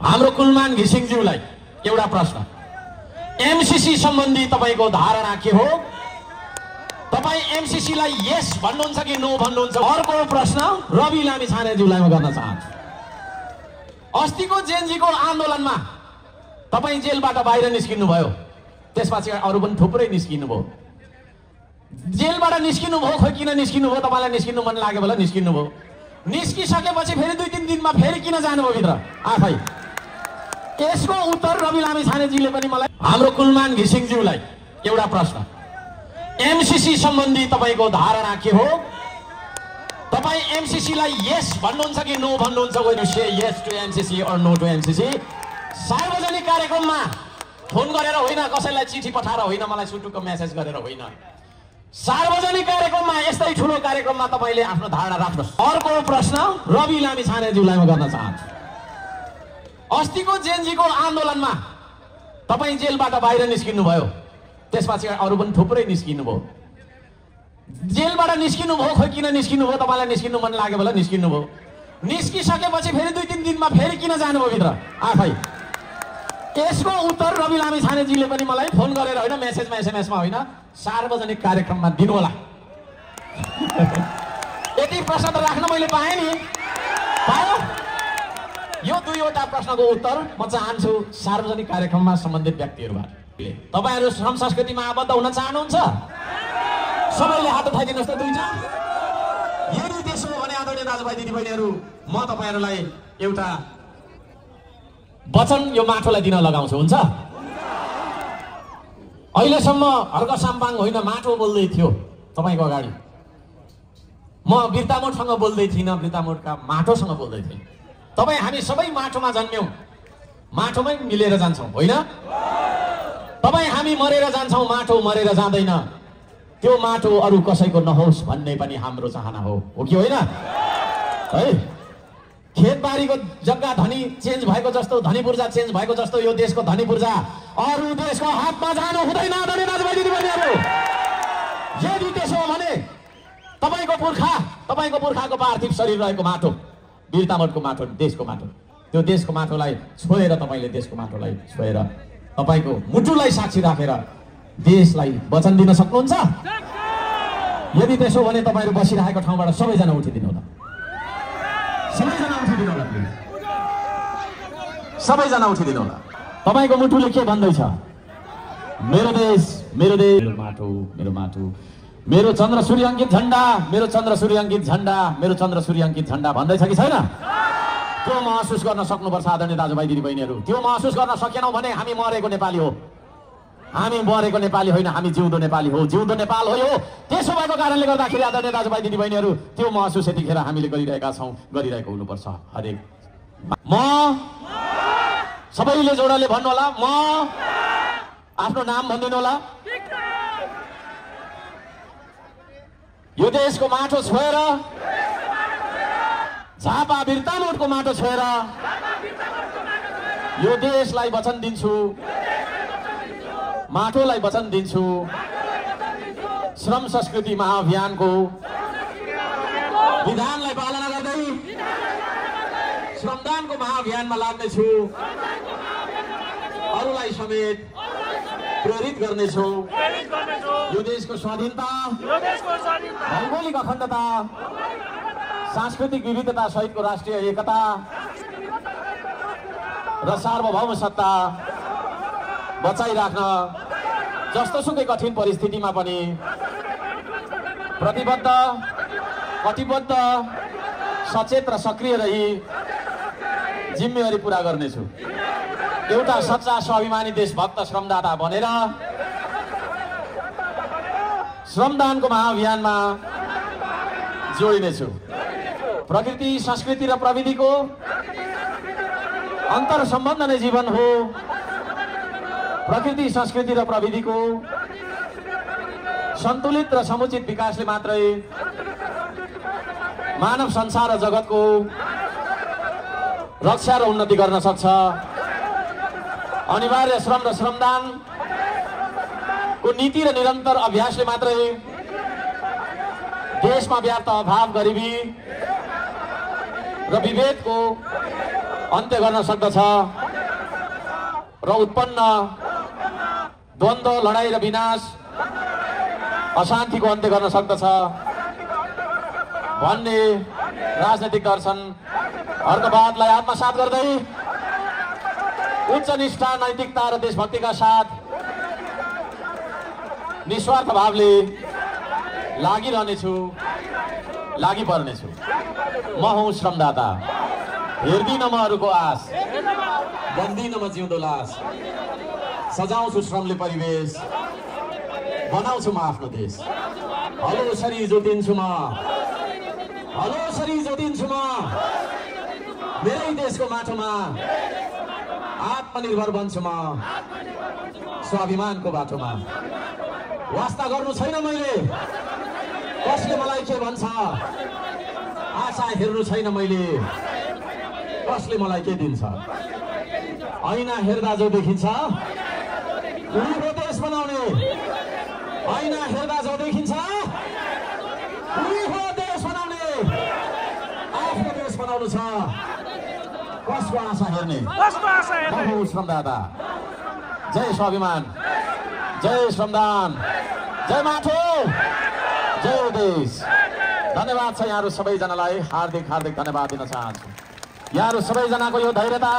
हाम्रो कुलमान घिसिङज्यूलाई एउटा प्रश्न, एमसीसी सम्बन्धी तपाईको धारणा के हो? तपाई एमसीसी लाई यस भन्नुहुन्छ कि नो भन्नुहुन्छ? अर्को प्रश्न रवि लामिछानेज्यूलाई म गर्न चाहन्छु। अस्तिको जेनजीको आन्दोलनमा तपाई जेलबाट बाहिर निस्किनु भयो, त्यसपछि अरु पनि थुप्रै निस्किनु भयो। जेलबाट निस्किनु भयो, खै किन निस्किनु भयो? तपाईलाई निस्किनु मन लाग्यो होला निस्किनु भयो। निस्किसकेपछि फेरि 2-3 दिनमा फेरि किन जानुभयो भित्र आफै? यसको उत्तर रवि लामिछानेज्यूले पनि मलाई। हाम्रो कुलमान घिसिङज्यूलाई एउटा प्रश्न, एमसीसी सम्बन्धी तपाईको धारणा के हो? तपाई एमसीसी लाई यस भन्नुहुन्छ कि नो भन्नुहुन्छ? When you say yes to MCC or no to MCC, सार्वजनिक कार्यक्रममा फोन गरेर होइन, कसैलाई चिठी पठाएर होइन, मलाई सुटुको मेसेज गरेर होइन, सार्वजनिक कार्यक्रममा यस्तै ठुलो कार्यक्रममा तपाईले आफ्नो धारणा राख्नुहोस्। अर्को प्रश्न रवि लामिछानेज्यूलाई म गर्न चाहन्छु। अस्तिको जेनजीको आन्दोलनमा तपाई जेलबाट बाहिर निस्किनु भयो, त्यसपछि अरु पनि थुप्रै निस्किनु भयो। जेलबाट निस्किनु भयो, खै किन निस्किनु भयो? तपाईलाई निस्किनु मन लाग्यो होला निस्किनु भयो। निस्किसकेपछि फेरि 2-3 दिनमा फेरि किन जानुभयो भित्र आफै? यसको उत्तर रवि लामिछानेज्यूले पनि मलाई फोन गरेर होइन, मेसेजमा एसएमएसमा होइन, सार्वजनिक कार्यक्रममा दिनु होला। यति प्रश्न त राख्न मैले पाएँ नि, पायो? यो 2वटा प्रश्नको उत्तर म चाहन्छु सार्वजनिक कार्यक्रममा सम्बन्धित व्यक्तिहरूबाट। तपाईहरु श्रम संस्कृतिमा आबद्ध हुन चाहनुहुन्छ? सबैले हात उठाइदिनुहोस् त दुईटा। यदि त्यसो हो भने आदरणीय दाजुभाइ दिदीबहिनीहरू, म तपाईहरुलाई एउटा वचन यो माटोलाई दिन लगाउँछु, हुन्छ? अहिलेसम्म हर्क साम्पाङ होइन, माटो बोल्दै थियो तपाईको अगाडि। म बिर्तामोडसँग बोल्दै थिइनँ, बिर्तामोडका माटोसँग बोल्दै थिएँ। तपाई हामी सबै माटोमा जन्म्यौं, माटोमै मिलेर जान्छौं, होइन? तपाई हामी मरेर जान्छौं, माटो मरेर जाँदैन। त्यो माटो अरु कसैको नहोस् भन्ने पनि हाम्रो चाहना हो कि होइन? है, खेतबारीको जग्गा धनी चेन्ज भएको जस्तो, धनी पूर्जा चेन्ज भएको जस्तो यो देशको धनी पूर्जा अरु देशको हातमा जानु हुँदैन आदरणीय दाजुभाइ दिदीबहिनीहरू। यदि त्यसो हो भने तपाईको पुर्खाको पार्थिव शरीर रहेको माटो, बिर्तामोडको माटो, देशको माटो, त्यो देशको माटोलाई छोएर तपाईले देशको माटोलाई छोएर तपाईको मुटुलाई साक्षी राखेर देशलाई वचन दिन सक्नुहुन्छ? यदि त्यसो भने तपाईहरु बसिरहेको ठाउँबाट सबैजना उठिदिनु होला, सबैजना उठिदिनु होला, प्लिज सबैजना उठिदिनु होला। तपाईको मुटुले के भन्दैछ? मेरो देश, मेरो देश, मेरो माटो, मेरो माटो, मेरो चन्द्र सूर्य अंकित झण्डा, मेरो चन्द्र सूर्य अंकित झण्डा, मेरो चन्द्र सूर्य अंकित झण्डा भन्दैछ कि छैन? त्यो महसुस गर्न सक्नुपर्छ आदरणीय दाजुभाइ दिदीबहिनीहरू। त्यो महसुस गर्न सकेनौं भने हामी मरेको नेपाली हो, हामी मरेको नेपाली होइन, हामी जिउँदो नेपाली हो, जिउँदो नेपाल हो यो। त्यसो भएको कारणले गर्दाखेरि आदरणीय दाजुभाइ दिदीबहिनीहरू, त्यो महसुस यतिखेर हामीले गरिरहेका छौं, गरिरहेको हुनुपर्छ। हरेक म सबैले जोडले भन्नु होला, म आफ्नो नाम भनिदिनु होला। यो देशको माटो छोएर, झापा बिर्तामोडको माटो छोएर यो देशलाई वचन दिन्छु, माटोलाई वचन दिन्छु, श्रम संस्कृति महाअभियानको विधानलाई पालना गर्दै श्रमदानको महाअभियानमा लाग्नेछु, अरूलाई समेत प्रेरित गर्नेछु। यो देशको स्वाधीनता, भौगोलिक अखण्डता, सांस्कृतिक विविधता सहितको राष्ट्रिय एकता र सार्वभौम सत्ता बचाइराख्न जस्तोसुकै कठिन परिस्थितिमा पनि प्रतिबद्ध, कटिबद्ध, सचेत र सक्रिय रही जिम्मेवारी पूरा गर्नेछु। एउटा सच्चा स्वाभिमानी देशभक्त श्रमदाता बनेर श्रमदानको महाअभियानमा जोडिनेछु। प्रकृति, संस्कृति र प्रविधिको अन्तर सम्बन्ध नै जीवन हो। प्रकृति, संस्कृति र प्रविधिको सन्तुलित र समुचित विकासले मात्रै मानव संसार र जगतको रक्षा र उन्नति गर्न सक्छ। अनिवार्य श्रम र श्रमदान को नीति र निरन्तर अभ्यासले मात्रै देशमा व्याप्त अभाव, गरिबी र विभेदको अन्त्य गर्न सक्दछ र उत्पन्न द्वन्द्व, लडाई र विनाश, अशान्तिको अन्त्य गर्न सक्दछ भन्ने राजनैतिक दर्शन अर्कवादलाई आत्मसात गर्दै उच्च निष्ठा, नैतिकता र देशभक्तिका साथ निस्वार्थ भावले लागि पर्नेछु। म हुँ श्रमदाता, हेर्दिन म अरूको आश, बन्दिन म जिउँदो लास, सजाउँछु श्रमले परिवेश, बनाउँछु म आफ्नो देश। हलो शरीर जोतिन्छु म, हलो शरीर जोतिन्छु म, मेरै देशको माटोमा आत्मनिर्भर बन्छु म, स्वाभिमानको बाटोमा। वास्ता गर्नु छैन मैले, कसले मलाई के भन्छ, आशा हेर्नु छैन मैले, कसले मलाई के दिन्छ। ऐना हेर्दा जो देखिन्छ उही हो देश बनाउने, ऐना हेर्दा जो देखिन्छ उही हो देश बनाउने। आफ्नो देश बनाउनु छ, कसको आशा हेर्ने? श्रमदाता। जय स्वाभिमान, जय श्रमदान, जय माटो, जय देश। धन्यवाद छ यहाँहरू सबैजनालाई, हार्दिक हार्दिक धन्यवाद दिन चाहन्छु। यहाँहरू सबैजनाको यो धैर्यता,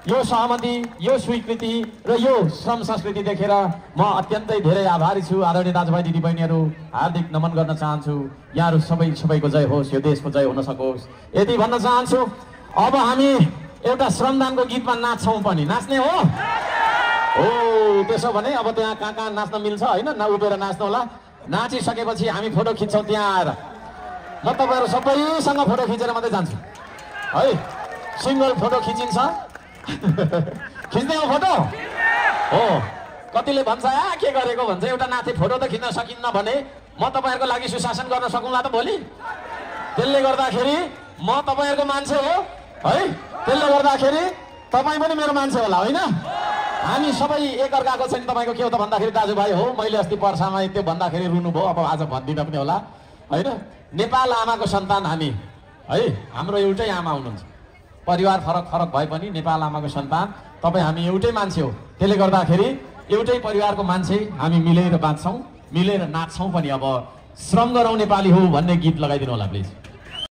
यो सहमति, यो स्वीकृति र यो श्रम संस्कृति देखेर म अत्यन्तै धेरै आभारी छु। आदरणीय दाजुभाइ दिदीबहिनीहरू, हार्दिक नमन गर्न चाहन्छु। यहाँहरू सबैको जय होस्, यो देशको जय हुन सकोस्, यति भन्न चाहन्छु। अब हामी एउटा श्रमदानको गीतमा नाच्छौँ पनि। नाच्ने हो? ओ त्यसो भने अब त्यहाँ कहाँ नाच्न मिल्छ होइन, उभिएर नाच्नु होला। नाचिसकेपछि हामी फोटो खिच्छौँ त्यहाँ आएर। म तपाईँहरू सबैसँग फोटो खिचेर मात्रै जान्छु है। सिङ्गल फोटो खिचिन्छ, खिच्ने हो फोटो हो। कतिले भन्छ के गरेको भन्छ, एउटा नाथे फोटो त खिच्न सकिन्न भने म तपाईँहरूको लागि सुशासन गर्न सकौँला त भोलि। त्यसले गर्दाखेरि म तपाईँहरूको मान्छे हो है, त्यसले गर्दाखेरि तपाईँ पनि मेरो मान्छे होला होइन। हामी सबै एकअर्काको चाहिँ तपाईँको के हो त भन्दाखेरि दाजुभाइ हो। मैले अस्ति पर्सामा त्यो भन्दाखेरि रुनुभयो, अब आज भन्दिनँ पनि होला होइन। नेपाल आमाको सन्तान हामी है, हाम्रो एउटै आमा हुनुहुन्छ। परिवार फरक फरक भए पनि नेपाल आमाको सन्तान तपाईँ हामी एउटै मान्छे हो। त्यसले गर्दाखेरि एउटै परिवारको मान्छे हामी मिलेर बाँच्छौँ, मिलेर नाच्छौँ पनि। अब श्रम गरौँ नेपाली हो भन्ने गीत लगाइदिनु होला प्लिज।